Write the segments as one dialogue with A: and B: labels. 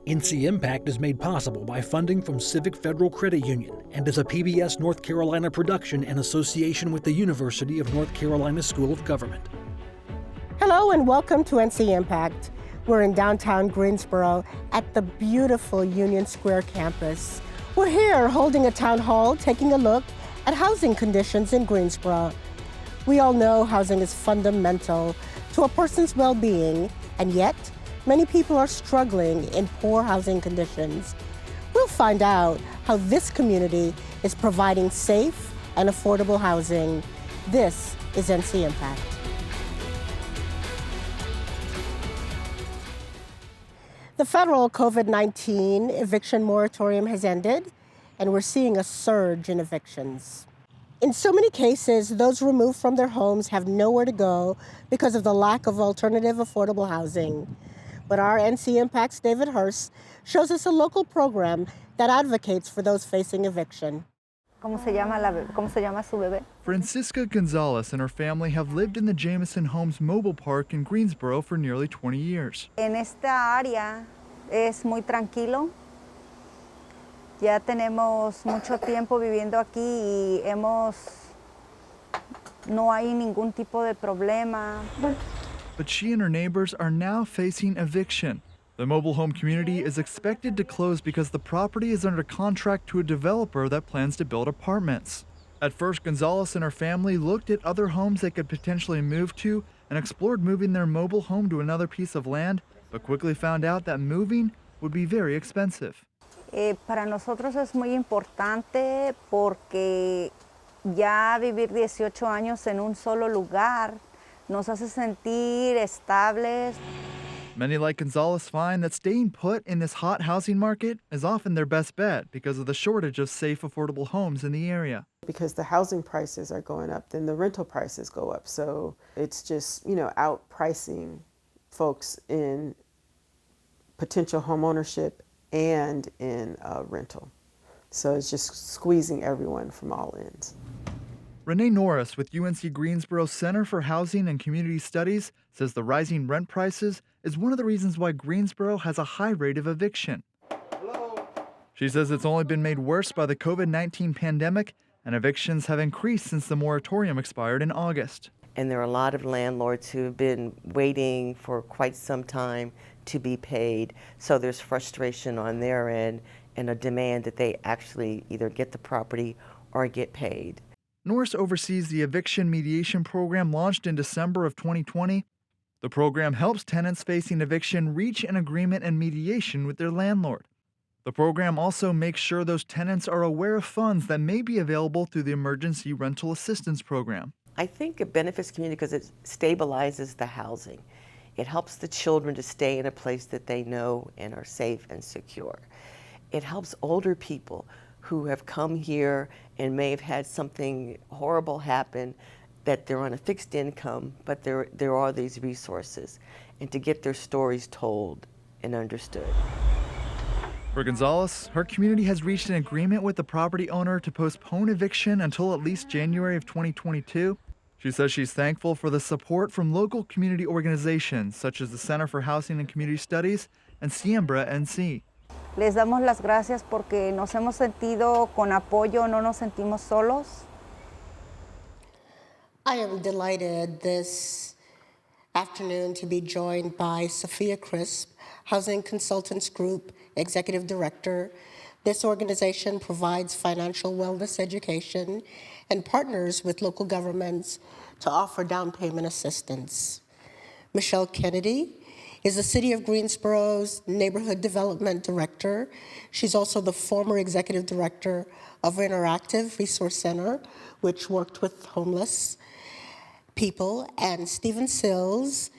A: ncIMPACT is made possible by funding from Civic Federal Credit Union and is a PBS North Carolina production in association with the University of North Carolina School of Government.
B: Hello and welcome to ncIMPACT. We're in downtown Greensboro at the beautiful Union Square campus. We're here holding a town hall, taking a look at housing conditions in Greensboro. We all know housing is fundamental to a person's well-being, and yet many people are struggling in poor housing conditions. We'll find out how this community is providing safe and affordable housing. This is ncIMPACT. The federal COVID-19 eviction moratorium has ended, and we're seeing a surge in evictions. In so many cases, those removed from their homes have nowhere to go because of the lack of alternative affordable housing. But our ncIMPACT's David Hurst shows us a local program that advocates for those facing eviction.
C: ¿Cómo se llama su bebé?
D: Francisca Gonzalez and her family have lived in the Jamison Homes Mobile Park in Greensboro for nearly 20 years.
C: En esta área es muy tranquilo. Ya tenemos mucho tiempo viviendo aquí y no hay ningún tipo de problema.
D: But she and her neighbors are now facing eviction. The mobile home community is expected to close because the property is under contract to a developer that plans to build apartments. At first, Gonzalez and her family looked at other homes they could potentially move to and explored moving their mobile home to another piece of land, but quickly found out that moving would be very expensive.
C: Para nosotros es muy importante porque ya vivir 18 años en un solo lugar nos hace sentir estables.
D: Many like Gonzalez find that staying put in this hot housing market is often their best bet because of the shortage of safe, affordable homes in the area.
E: Because the housing prices are going up, then the rental prices go up. So it's just, outpricing folks in potential home ownership and in rental. So it's just squeezing everyone from all ends.
D: Renee Norris with UNC Greensboro Center for Housing and Community Studies says the rising rent prices is one of the reasons why Greensboro has a high rate of eviction. Hello. She says it's only been made worse by the COVID-19 pandemic, and evictions have increased since the moratorium expired in August.
F: And there are a lot of landlords who have been waiting for quite some time to be paid, so there's frustration on their end and a demand that they actually either get the property or get paid.
D: Norris oversees the eviction mediation program launched in December of 2020. The program helps tenants facing eviction reach an agreement and mediation with their landlord. The program also makes sure those tenants are aware of funds that may be available through the Emergency Rental Assistance Program.
F: I think it benefits community because it stabilizes the housing. It helps the children to stay in a place that they know and are safe and secure. It helps older people who have come here and may have had something horrible happen, that they're on a fixed income, but there are these resources, and to get their stories told and understood.
D: For Gonzalez, her community has reached an agreement with the property owner to postpone eviction until at least January of 2022. She says she's thankful for the support from local community organizations such as the Center for Housing and Community Studies and Siembra NC.
C: Les damos las gracias porque nos hemos sentido con apoyo, no nos sentimos solos.
B: I am delighted this afternoon to be joined by Sophia Crisp, Housing Consultants Group Executive Director. This organization provides financial wellness education and partners with local governments to offer down payment assistance. Michelle Kennedy is the City of Greensboro's Neighborhood Development Director. She's also the former Executive Director of Interactive Resource Center, which worked with homeless people. And Stephen Sills,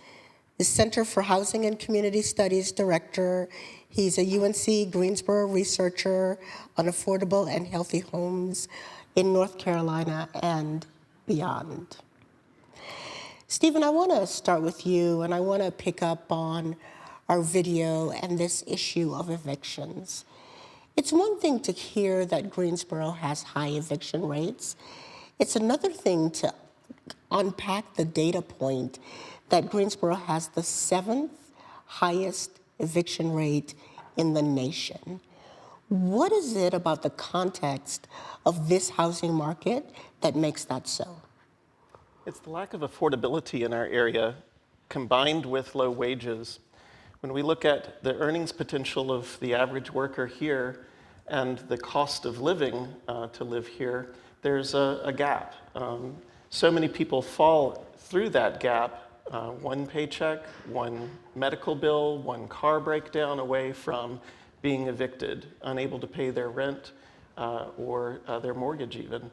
B: the Center for Housing and Community Studies Director. He's a UNC Greensboro researcher on affordable and healthy homes in North Carolina and beyond. Stephen, I want to start with you, and I want to pick up on our video and this issue of evictions. It's one thing to hear that Greensboro has high eviction rates. It's another thing to unpack the data point that Greensboro has the 7th highest eviction rate in the nation. What is it about the context of this housing market that makes that so?
G: It's the lack of affordability in our area combined with low wages. When we look at the earnings potential of the average worker here and the cost of living to live here, there's a gap. So many people fall through that gap, one paycheck, one medical bill, one car breakdown away from being evicted, unable to pay their rent or their mortgage even.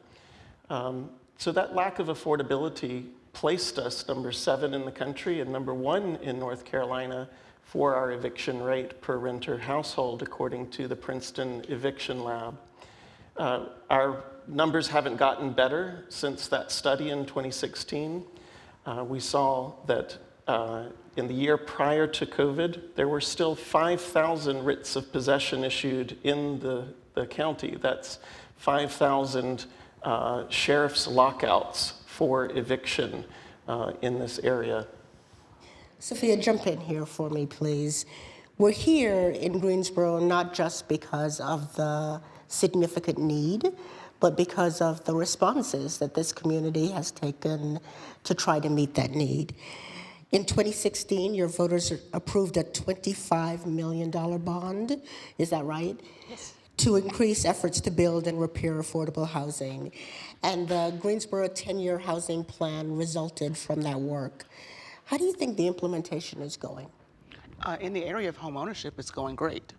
G: So that lack of affordability placed us number 7 in the country and number 1 in North Carolina for our eviction rate per renter household, according to the Princeton Eviction Lab. Our numbers haven't gotten better since that study in 2016. We saw that in the year prior to COVID, there were still 5,000 writs of possession issued in the county. That's 5,000 sheriff's lockouts for eviction in this area.
B: Sophia, jump in here for me, please. We're here in Greensboro not just because of the significant need, but because of the responses that this community has taken to try to meet that need. In 2016, your voters approved a $25 million bond, is that right?
H: Yes.
B: To increase efforts to build and repair affordable housing. And the Greensboro 10-year housing plan resulted from that work. How do you think the implementation is going?
H: In the area of home ownership, it's going great.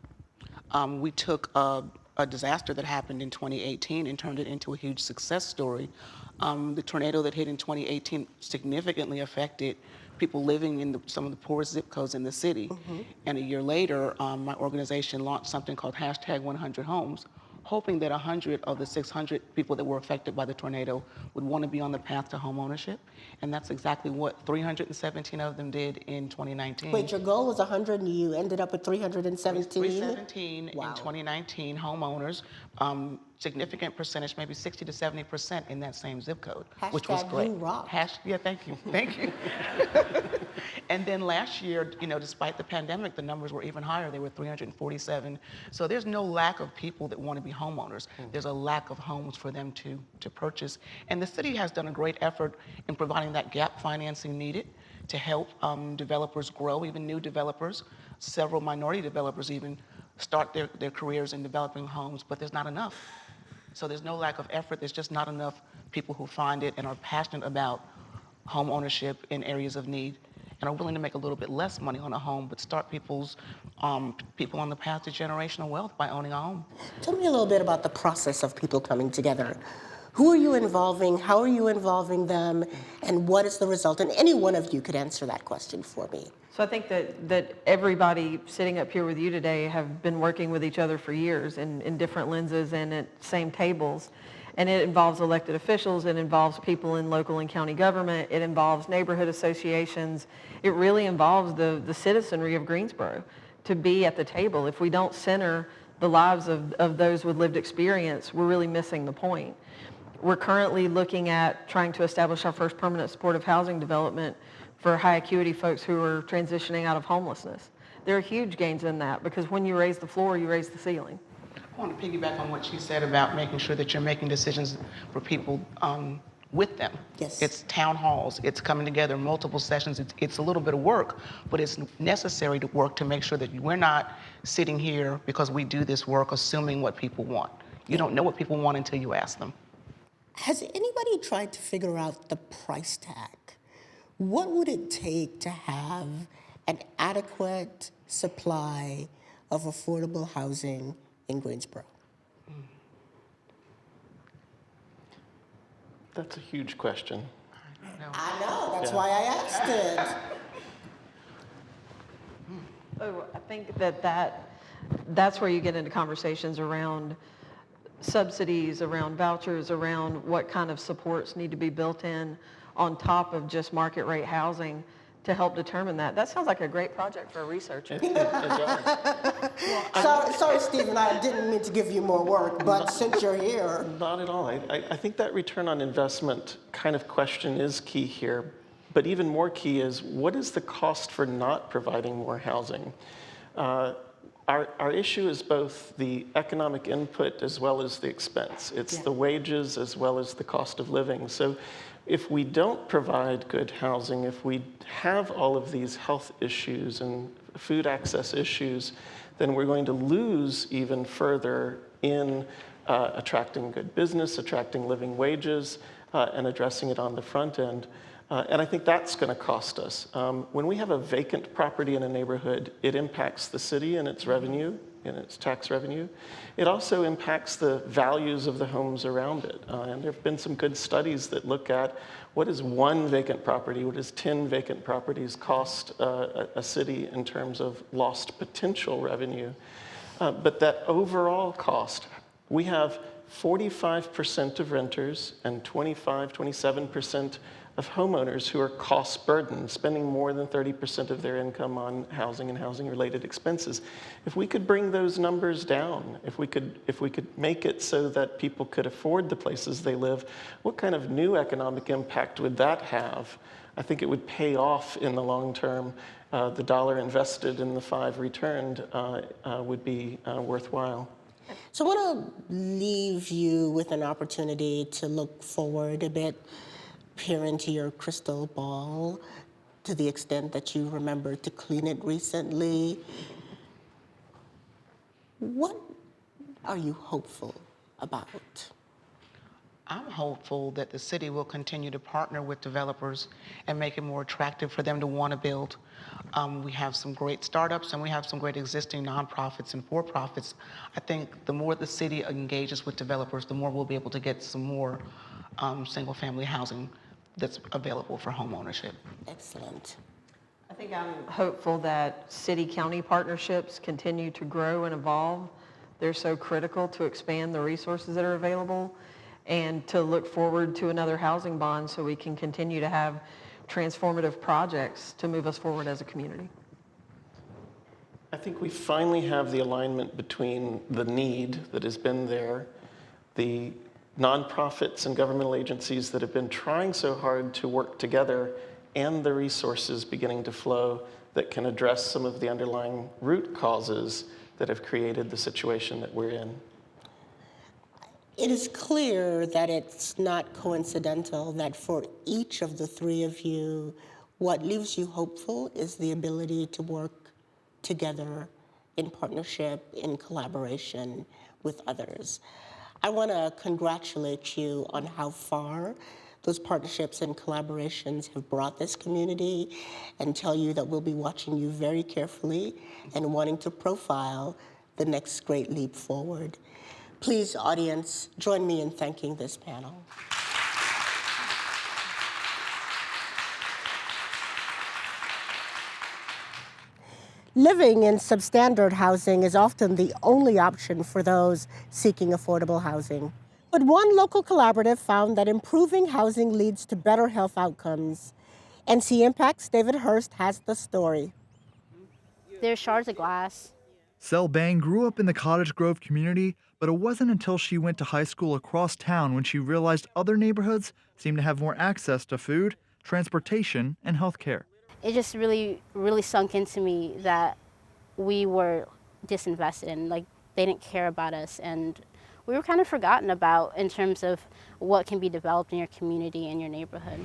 H: We took a disaster that happened in 2018 and turned it into a huge success story. The tornado that hit in 2018 significantly affected people living in some of the poorest zip codes in the city. And a year later, my organization launched something called #100Homes, hoping that 100 of the 600 people that were affected by the tornado would want to be on the path to home ownership. And that's exactly what 317 of them did in 2019.
B: Wait, your goal was 100 and you ended up with 317?
H: 317
B: Wow.
H: in 2019 homeowners, significant percentage, maybe 60 to 70% in that same zip code, which was great.
B: You rock.
H: Yeah, thank you, thank you. And then last year, despite the pandemic, the numbers were even higher. They were 347. So there's no lack of people that want to be homeowners. There's a lack of homes for them to purchase. And the city has done a great effort in providing that gap financing needed to help developers grow, even new developers. Several minority developers even start their careers in developing homes, but there's not enough. So there's no lack of effort. There's just not enough people who find it and are passionate about home ownership in areas of need and are willing to make a little bit less money on a home, but start people on the path to generational wealth by owning a home.
B: Tell me a little bit about the process of people coming together. Who are you involving? How are you involving them? And what is the result? And any one of you could answer that question for me.
I: So I think that everybody sitting up here with you today have been working with each other for years in different lenses and at same tables. And it involves elected officials, it involves people in local and county government, it involves neighborhood associations. It really involves the citizenry of Greensboro to be at the table. If we don't center the lives of those with lived experience, we're really missing the point. We're currently looking at trying to establish our first permanent supportive housing development for high acuity folks who are transitioning out of homelessness. There are huge gains in that because when you raise the floor, you raise the ceiling.
H: I want to piggyback on what she said about making sure that you're making decisions for people with them.
B: Yes.
H: It's town halls, it's coming together, multiple sessions. It's a little bit of work, but it's necessary to work to make sure that we're not sitting here because we do this work assuming what people want. You don't know what people want until you ask them.
B: Has anybody tried to figure out the price tag? What would it take to have an adequate supply of affordable housing in Greensboro?
G: That's a huge question.
B: I know, that's why I asked it.
I: Oh, I think that's where you get into conversations around subsidies, around vouchers, around what kind of supports need to be built in on top of just market rate housing to help determine that. That sounds like a great project for a researcher.
G: It does.
B: Sorry, Stephen, I didn't mean to give you more work, but since you're here.
G: Not at all. I think that return on investment kind of question is key here. But even more key is, what is the cost for not providing more housing? Our issue is both the economic input as well as the expense. It's the wages as well as the cost of living. So if we don't provide good housing, if we have all of these health issues and food access issues, then we're going to lose even further in attracting good business, attracting living wages, and addressing it on the front end. And I think that's going to cost us. When we have a vacant property in a neighborhood, it impacts the city and its revenue, and its tax revenue. It also impacts the values of the homes around it. And there have been some good studies that look at what is one vacant property, what does 10 vacant properties cost a city in terms of lost potential revenue. But that overall cost, we have 45% of renters and 27% of homeowners who are cost burdened, spending more than 30% of their income on housing and housing-related expenses. If we could bring those numbers down, if we could make it so that people could afford the places they live, what kind of new economic impact would that have? I think it would pay off in the long term. The dollar invested and the 5 returned would be worthwhile.
B: So I want to leave you with an opportunity to look forward a bit, peer into your crystal ball to the extent that you remember to clean it recently. What are you hopeful about?
H: I'm hopeful that the city will continue to partner with developers and make it more attractive for them to want to build. We have some great startups and we have some great existing nonprofits and for-profits. I think the more the city engages with developers, the more we'll be able to get some more single-family housing that's available for home ownership.
B: Excellent.
I: I think I'm hopeful that city-county partnerships continue to grow and evolve. They're so critical to expand the resources that are available and to look forward to another housing bond so we can continue to have transformative projects to move us forward as a community.
G: I think we finally have the alignment between the need that has been there, the nonprofits and governmental agencies that have been trying so hard to work together, and the resources beginning to flow that can address some of the underlying root causes that have created the situation that we're in.
B: It is clear that it's not coincidental that for each of the 3 of you, what leaves you hopeful is the ability to work together in partnership, in collaboration with others. I want to congratulate you on how far those partnerships and collaborations have brought this community and tell you that we'll be watching you very carefully and wanting to profile the next great leap forward. Please, audience, join me in thanking this panel. Living in substandard housing is often the only option for those seeking affordable housing. But one local collaborative found that improving housing leads to better health outcomes. ncIMPACT's David Hurst has the story.
J: There's shards of glass.
D: Sel Bang grew up in the Cottage Grove community, but it wasn't until she went to high school across town when she realized other neighborhoods seemed to have more access to food, transportation, and health care.
J: It just really sunk into me that we were disinvested in, like they didn't care about us, and we were kind of forgotten about in terms of what can be developed in your community and your neighborhood.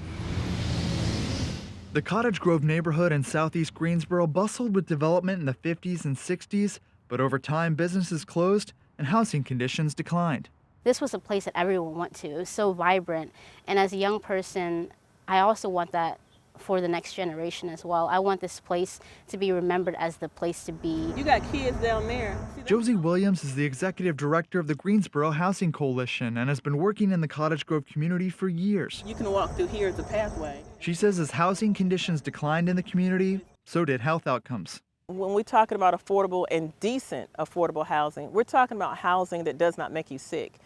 D: The Cottage Grove neighborhood in southeast Greensboro bustled with development in the 50s and 60s, but over time businesses closed and housing conditions declined.
J: This was a place that everyone went to. It was so vibrant, and as a young person, I also want that for the next generation as well. I want this place to be remembered as the place to be.
K: You got kids down there.
D: Josie Williams is the executive director of the Greensboro Housing Coalition and has been working in the Cottage Grove community for years.
K: You can walk through here as a pathway.
D: She says as housing conditions declined in the community, so did health outcomes.
K: When we're talking about affordable and decent affordable housing, we're talking about housing that does not make you sick.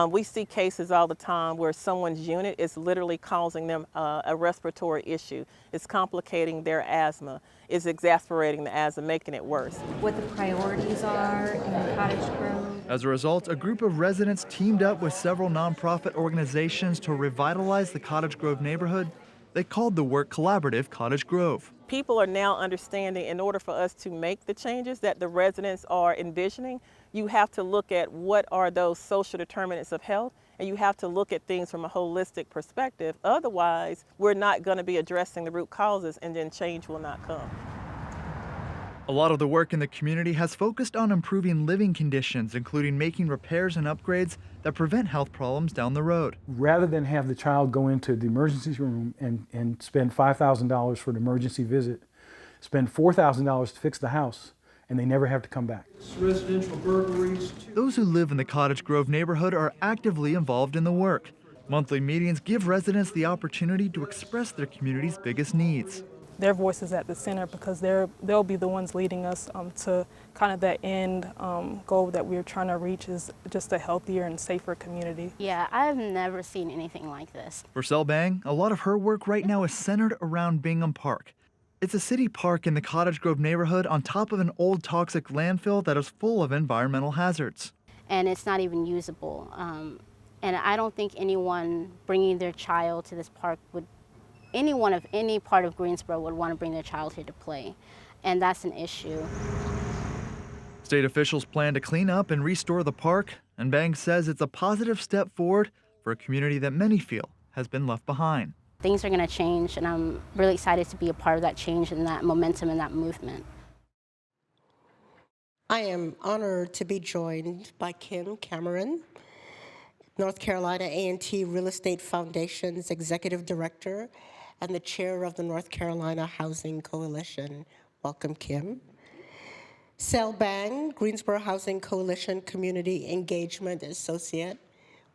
K: We see cases all the time where someone's unit is literally causing them a respiratory issue. It's complicating their asthma. It's exacerbating the asthma, making it worse.
L: What the priorities are in Cottage Grove.
D: As a result, a group of residents teamed up with several nonprofit organizations to revitalize the Cottage Grove neighborhood They called the work collaborative Cottage Grove.
K: People are now understanding in order for us to make the changes that the residents are envisioning, you have to look at what are those social determinants of health, and you have to look at things from a holistic perspective. Otherwise, we're not going to be addressing the root causes, and then change will not come.
D: A lot of the work in the community has focused on improving living conditions, including making repairs and upgrades that prevent health problems down the road.
M: Rather than have the child go into the emergency room and spend $5,000 for an emergency visit, spend $4,000 to fix the house, and they never have to come back.
N: Residential burglaries.
D: Those who live in the Cottage Grove neighborhood are actively involved in the work. Monthly meetings give residents the opportunity to express their community's biggest needs.
O: Their voice is at the center because they'll be the ones leading us to kind of that end goal that we're trying to reach, is just a healthier and safer community.
J: Yeah, I've never seen anything like this.
D: For Sel Bang, a lot of her work right now is centered around Bingham Park. It's a city park in the Cottage Grove neighborhood on top of an old toxic landfill that is full of environmental hazards.
J: And it's not even usable. And I don't think anyone bringing their child to this park anyone of any part of Greensboro would want to bring their child here to play, and that's an issue.
D: State officials plan to clean up and restore the park, and Bang says it's a positive step forward for a community that many feel has been left behind.
J: Things are going to change, and I'm really excited to be a part of that change and that momentum and that movement.
B: I am honored to be joined by Kim Cameron, North Carolina A&T Real Estate Foundation's Executive Director and the Chair of the North Carolina Housing Coalition. Welcome, Kim. Sel Bang, Greensboro Housing Coalition Community Engagement Associate.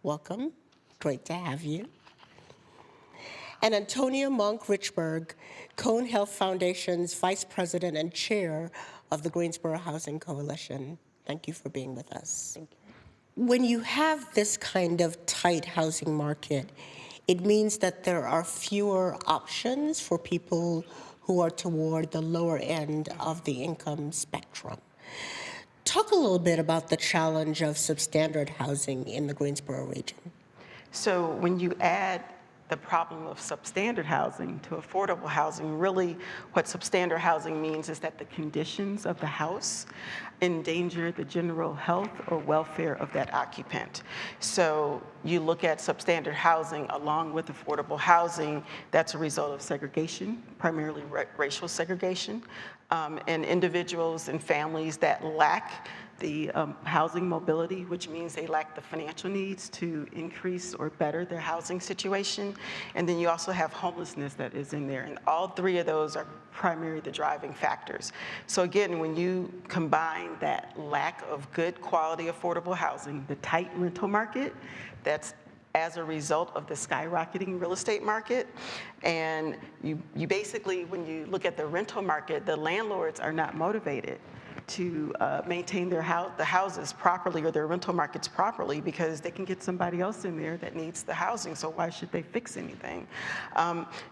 B: Welcome. Great to have you. And Antonia Monk-Richburg, Cone Health Foundation's Vice President and Chair of the Greensboro Housing Coalition. Thank you for being with us. Thank you. When you have this kind of tight housing market, it means that there are fewer options for people who are toward the lower end of the income spectrum. Talk a little bit about the challenge of substandard housing in the Greensboro region.
E: So when you add the problem of substandard housing to affordable housing, really what substandard housing means is that the conditions of the house endanger the general health or welfare of that occupant. So you look at substandard housing along with affordable housing, that's a result of segregation, primarily racial segregation, and individuals and families that lack the housing mobility, which means they lack the financial needs to increase or better their housing situation. And then you also have homelessness that is in there. And all three of those are primarily the driving factors. So again, when you combine that lack of good quality affordable housing, the tight rental market, that's as a result of the skyrocketing real estate market. And you basically, when you look at the rental market, the landlords are not motivated to maintain the houses properly or their rental markets properly because they can get somebody else in there that needs the housing, so why should they fix anything?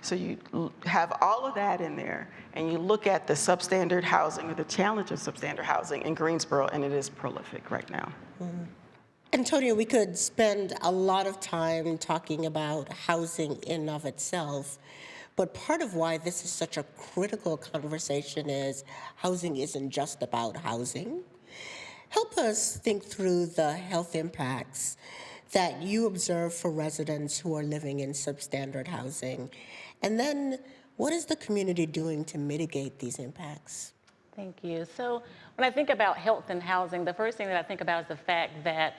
E: So you have all of that in there, and you look at the substandard housing or the challenge of substandard housing in Greensboro, and it is prolific right now.
B: Mm-hmm. Antonia, we could spend a lot of time talking about housing in and of itself, but part of why this is such a critical conversation is housing isn't just about housing. Help us think through the health impacts that you observe for residents who are living in substandard housing. And then what is the community doing to mitigate these impacts?
P: Thank you. So when I think about health and housing, the first thing that I think about is the fact that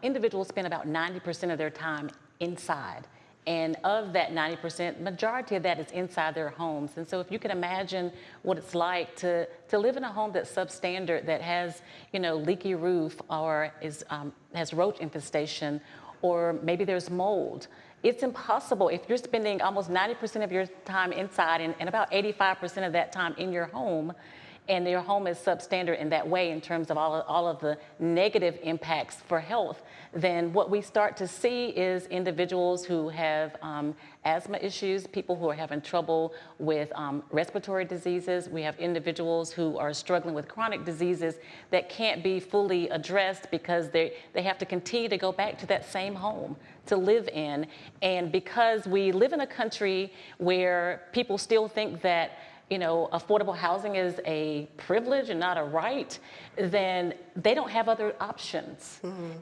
P: individuals spend about 90% of their time inside. And of that 90%, majority of that is inside their homes. And so if you can imagine what it's like to live in a home that's substandard, that has, leaky roof or has roach infestation, or maybe there's mold, it's impossible if you're spending almost 90% of your time inside and about 85% of that time in your home. and their home is substandard in that way in terms of all of the negative impacts for health, then what we start to see is individuals who have asthma issues, people who are having trouble with respiratory diseases. We have individuals who are struggling with chronic diseases that can't be fully addressed because they have to continue to go back to that same home to live in. And because we live in a country where people still think that affordable housing is a privilege and not a right, then they don't have other options.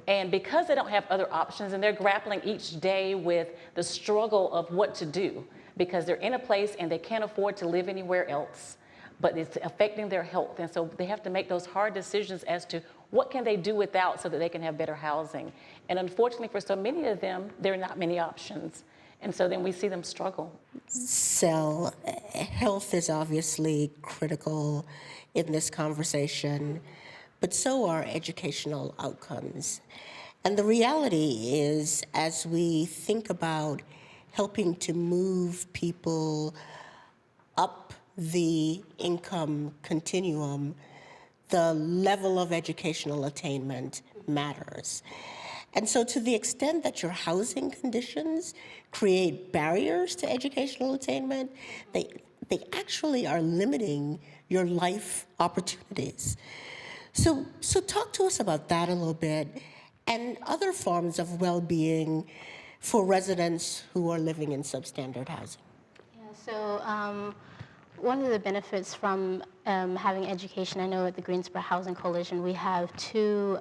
P: And because they don't have other options, and they're grappling each day with the struggle of what to do, because they're in a place and they can't afford to live anywhere else, but it's affecting their health. And so they have to make those hard decisions as to what can they do without so that they can have better housing. And unfortunately for so many of them, there are not many options. And so then we see them struggle.
B: So health is obviously critical in this conversation, but so are educational outcomes. And the reality is, as we think about helping to move people up the income continuum, the level of educational attainment matters. And so to the extent that your housing conditions create barriers to educational attainment, they actually are limiting your life opportunities. So talk to us about that a little bit and other forms of well-being for residents who are living in substandard housing.
J: Yeah, so one of the benefits from having education, I know at the Greensboro Housing Coalition, we have two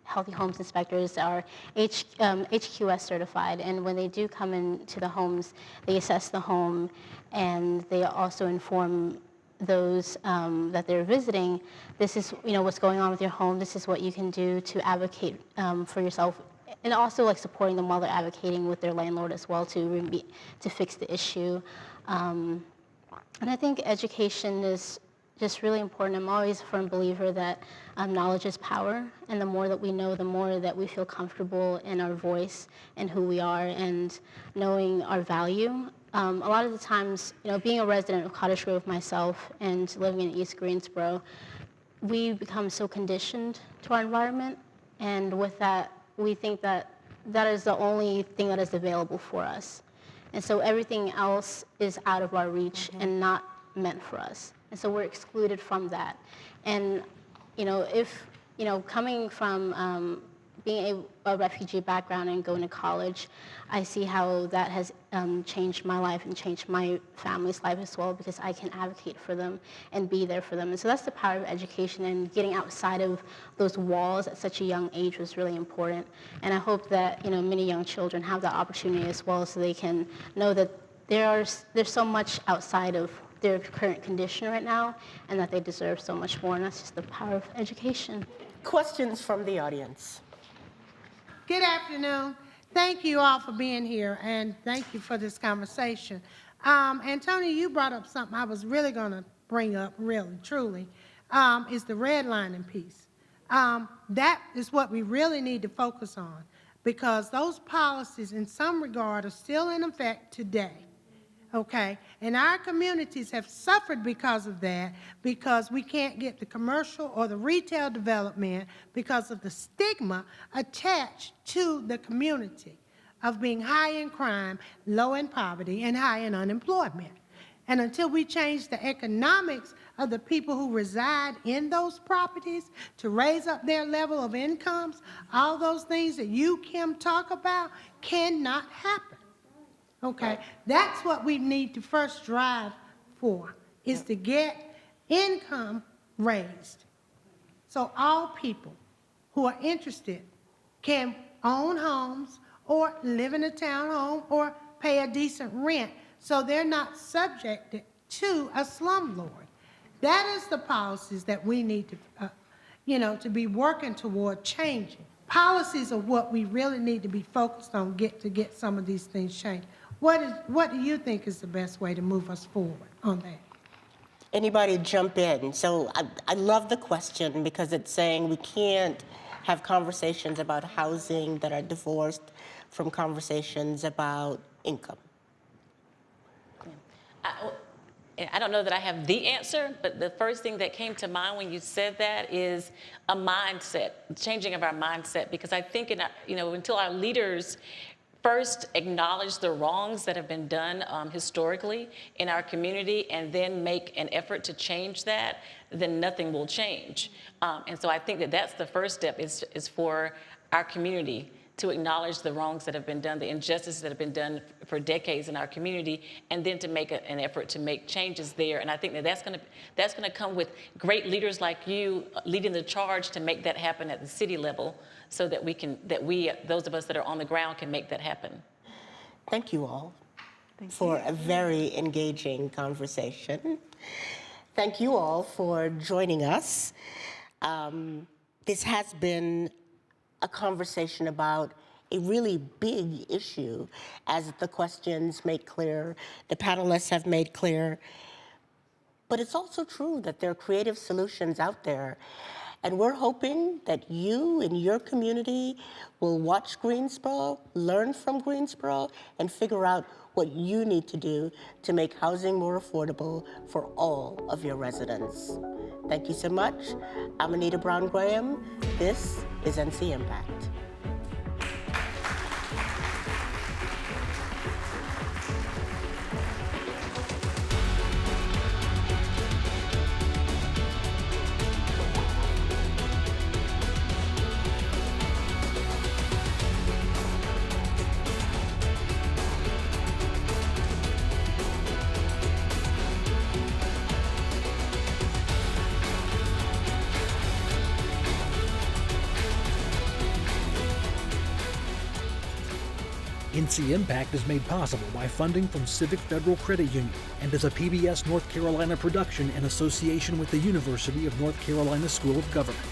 J: Healthy Homes inspectors that are HQS certified, and when they do come into the homes, they assess the home, and they also inform those that they're visiting, this is what's going on with your home, this is what you can do to advocate for yourself, and also like supporting them while they're advocating with their landlord as well to fix the issue. And I think education is just really important. I'm always a firm believer that knowledge is power, and the more that we know, the more that we feel comfortable in our voice and who we are and knowing our value. A lot of the times, being a resident of Cottage Grove myself and living in East Greensboro, we become so conditioned to our environment, and with that, we think that that is the only thing that is available for us. And so everything else is out of our reach and not meant for us. And so we're excluded from that. And, if, coming from being a refugee background and going to college, I see how that has changed my life and changed my family's life as well, because I can advocate for them and be there for them. And so that's the power of education, and getting outside of those walls at such a young age was really important. And I hope that, many young children have that opportunity as well, so they can know that there's so much outside of their current condition right now, and that they deserve so much more, and that's just the power of education.
B: Questions from the audience?
Q: Good afternoon. Thank you all for being here, and thank you for this conversation. And Tony, you brought up something I was really going to bring up, really, truly, is the redlining piece. That is what we really need to focus on, because those policies, in some regard, are still in effect today. Okay, and our communities have suffered because of that, because we can't get the commercial or the retail development because of the stigma attached to the community of being high in crime, low in poverty, and high in unemployment. And until we change the economics of the people who reside in those properties to raise up their level of incomes, all those things that you, Kim, talk about cannot happen. Okay, that's what we need to first strive for, is to get income raised. So all people who are interested can own homes or live in a townhome or pay a decent rent, so they're not subjected to a slumlord. That is the policies that we need to, to be working toward changing. Policies are what we really need to be focused on to get some of these things changed. What do you think is the best way to move us forward on that?
B: Anybody jump in? So I love the question, because it's saying we can't have conversations about housing that are divorced from conversations about income.
P: and I don't know that I have the answer, but the first thing that came to mind when you said that is a mindset, changing of our mindset, because I think until our leaders first acknowledge the wrongs that have been done historically in our community and then make an effort to change that, then nothing will change. And so I think that that's the first step is for our community to acknowledge the wrongs that have been done, the injustices that have been done for decades in our community, and then to make an effort to make changes there. And I think that that's going to come with great leaders like you leading the charge to make that happen at the city level, so that those of us that are on the ground can make that happen.
B: Thank you all for a very engaging conversation. Thank you all for joining us. This has been a conversation about a really big issue, as the questions make clear, the panelists have made clear. But it's also true that there are creative solutions out there. And we're hoping that you in your community will watch Greensboro, learn from Greensboro, and figure out what you need to do to make housing more affordable for all of your residents. Thank you so much. I'm Anita Brown Graham. This is ncIMPACT.
A: ncIMPACT is made possible by funding from Civic Federal Credit Union and is a PBS North Carolina production in association with the University of North Carolina School of Government.